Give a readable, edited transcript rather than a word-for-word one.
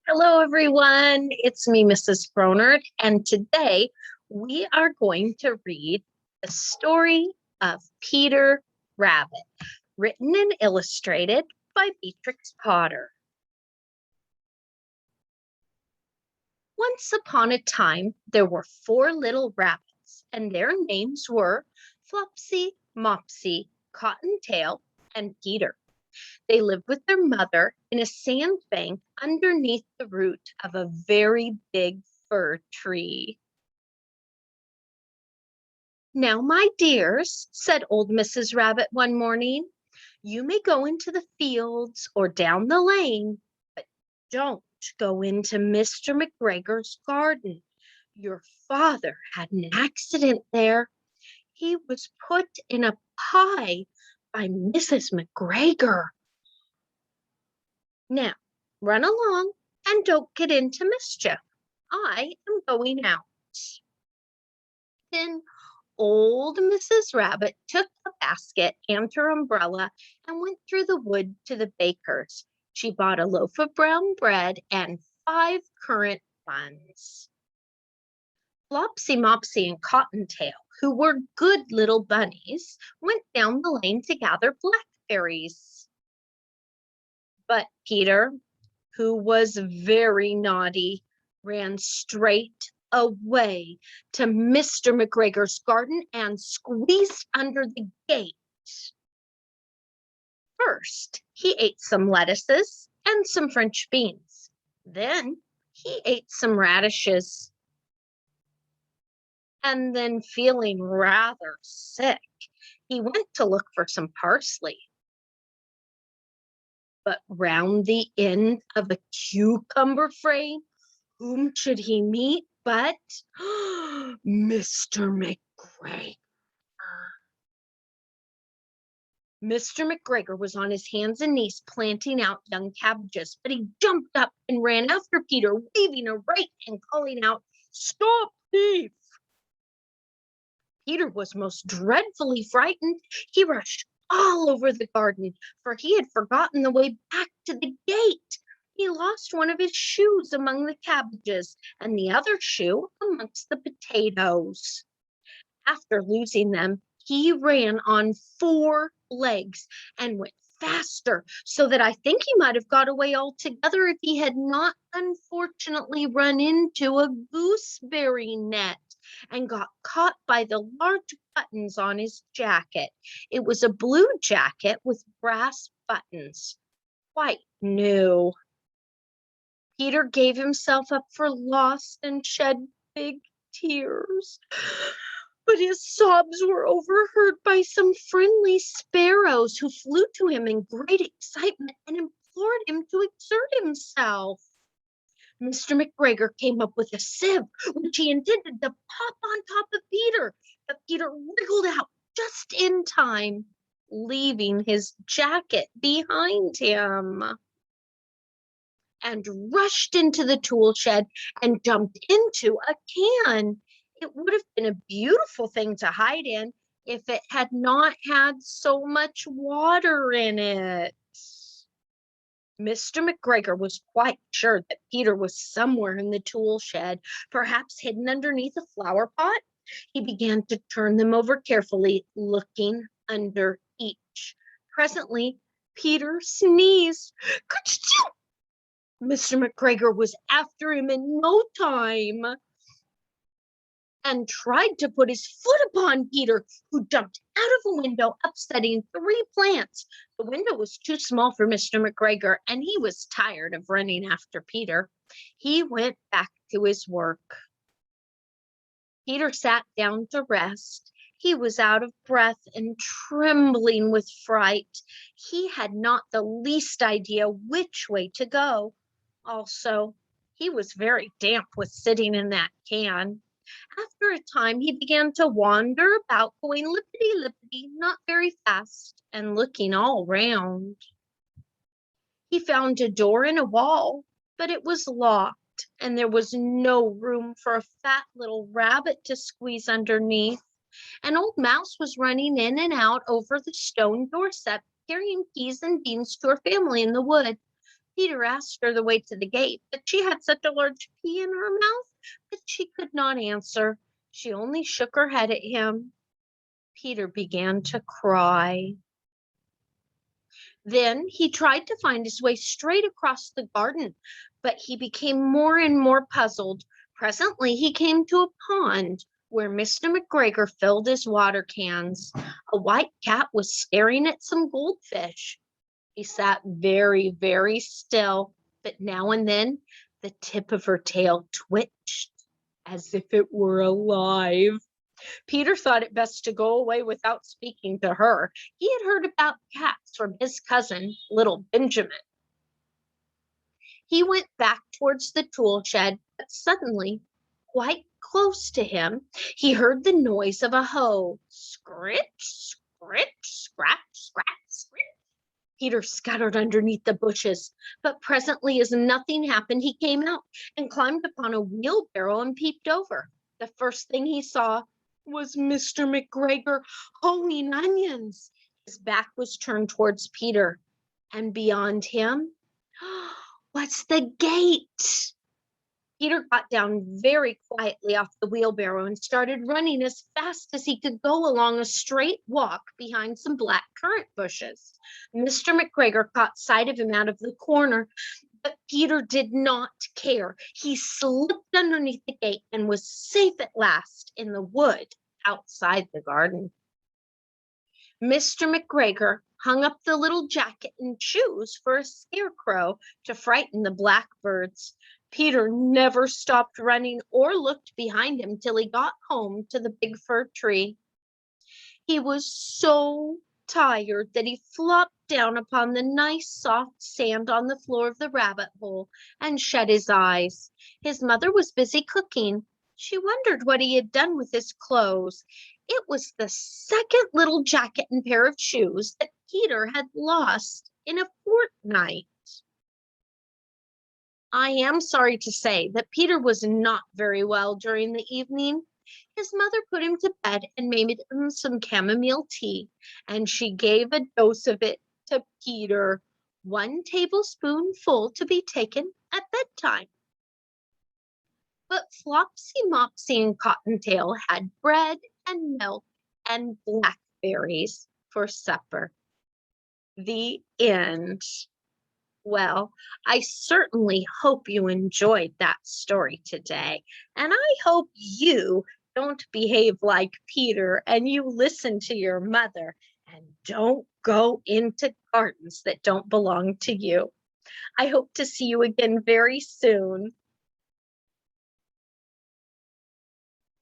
Hello, everyone. It's me, Mrs. Gronnert, and today we are going to read the story of Peter Rabbit, written and illustrated by Beatrix Potter. Once upon a time, there were 4 little rabbits, and their names were Flopsy, Mopsy, Cottontail, and Peter. They lived with their mother in a sandbank underneath the root of a very big fir tree. "Now, my dears," said old Mrs. Rabbit one morning, "you may go into the fields or down the lane, but don't go into Mr. McGregor's garden. Your father had an accident there. He was put in a pie by Mrs. McGregor. Now, run along and don't get into mischief. I am going out." Then old Mrs. Rabbit took a basket and her umbrella and went through the wood to the baker's. She bought a loaf of brown bread and 5 currant buns. Flopsy, Mopsy, and Cottontail, who were good little bunnies, went down the lane to gather blackberries. But Peter, who was very naughty, ran straight away to Mr. McGregor's garden and squeezed under the gate. First, he ate some lettuces and some French beans. Then he ate some radishes. And then, feeling rather sick, he went to look for some parsley. But round the end of a cucumber frame, whom should he meet but Mr. McGregor. Mr. McGregor was on his hands and knees planting out young cabbages, but he jumped up and ran after Peter, waving a rake and calling out, "Stop, thief!" Peter was most dreadfully frightened. He rushed all over the garden, for he had forgotten the way back to the gate. He lost one of his shoes among the cabbages and the other shoe amongst the potatoes. After losing them, he ran on 4 legs and went faster, so that I think he might have got away altogether if he had not unfortunately run into a gooseberry net and got caught by the large buttons on his jacket. It was a blue jacket with brass buttons, quite new. Peter gave himself up for lost and shed big tears. But his sobs were overheard by some friendly sparrows who flew to him in great excitement and implored him to exert himself. Mr. McGregor came up with a sieve, which he intended to pop on top of Peter, but Peter wriggled out just in time, leaving his jacket behind him, and rushed into the tool shed and jumped into a can. It would have been a beautiful thing to hide in if it had not had so much water in it. Mr. McGregor was quite sure that Peter was somewhere in the tool shed, perhaps hidden underneath a flower pot. He began to turn them over carefully, looking under each. Presently, Peter sneezed. Ka-choo! Mr. McGregor was after him in no time and tried to put his foot upon Peter, who jumped out of a window, upsetting 3 plants. The window was too small for Mr. McGregor, and he was tired of running after Peter. He went back to his work. Peter sat down to rest. He was out of breath and trembling with fright. He had not the least idea which way to go. Also, he was very damp with sitting in that can. After a time, he began to wander about, going lippity-lippity, not very fast, and looking all round. He found a door in a wall, but it was locked, and there was no room for a fat little rabbit to squeeze underneath. An old mouse was running in and out over the stone doorstep, carrying peas and beans to her family in the wood. Peter asked her the way to the gate, but she had such a large pea in her mouth that she could not answer. She only shook her head at him. Peter began to cry. Then he tried to find his way straight across the garden, but he became more and more puzzled. Presently he came to a pond where Mr. McGregor filled his water cans. A white cat was staring at some goldfish. He sat very, very still, but now and then the tip of her tail twitched as if it were alive. Peter thought it best to go away without speaking to her. He had heard about cats from his cousin, little Benjamin. He went back towards the tool shed, but suddenly, quite close to him, he heard the noise of a hoe. Scritch, scritch, scratch, scratch, scritch. Peter scuttered underneath the bushes, but presently, as nothing happened, he came out and climbed upon a wheelbarrow and peeped over. The first thing he saw was Mr. McGregor hoeing onions. His back was turned towards Peter, and beyond him, what's the gate? Peter got down very quietly off the wheelbarrow and started running as fast as he could go along a straight walk behind some black currant bushes. Mr. McGregor caught sight of him out of the corner, but Peter did not care. He slipped underneath the gate and was safe at last in the wood outside the garden. Mr. McGregor hung up the little jacket and shoes for a scarecrow to frighten the blackbirds. Peter never stopped running or looked behind him till he got home to the big fir tree. He was so tired that he flopped down upon the nice soft sand on the floor of the rabbit hole and shut his eyes. His mother was busy cooking. She wondered what he had done with his clothes. It was the second little jacket and pair of shoes that Peter had lost in a fortnight. I am sorry to say that Peter was not very well during the evening. His mother put him to bed and made him some chamomile tea, and she gave a dose of it to Peter, 1 tablespoonful to be taken at bedtime. But Flopsy, Mopsy, and Cottontail had bread and milk and blackberries for supper. The end. Well, I certainly hope you enjoyed that story today, and I hope you don't behave like Peter and you listen to your mother and don't go into gardens that don't belong to you. I hope to see you again very soon.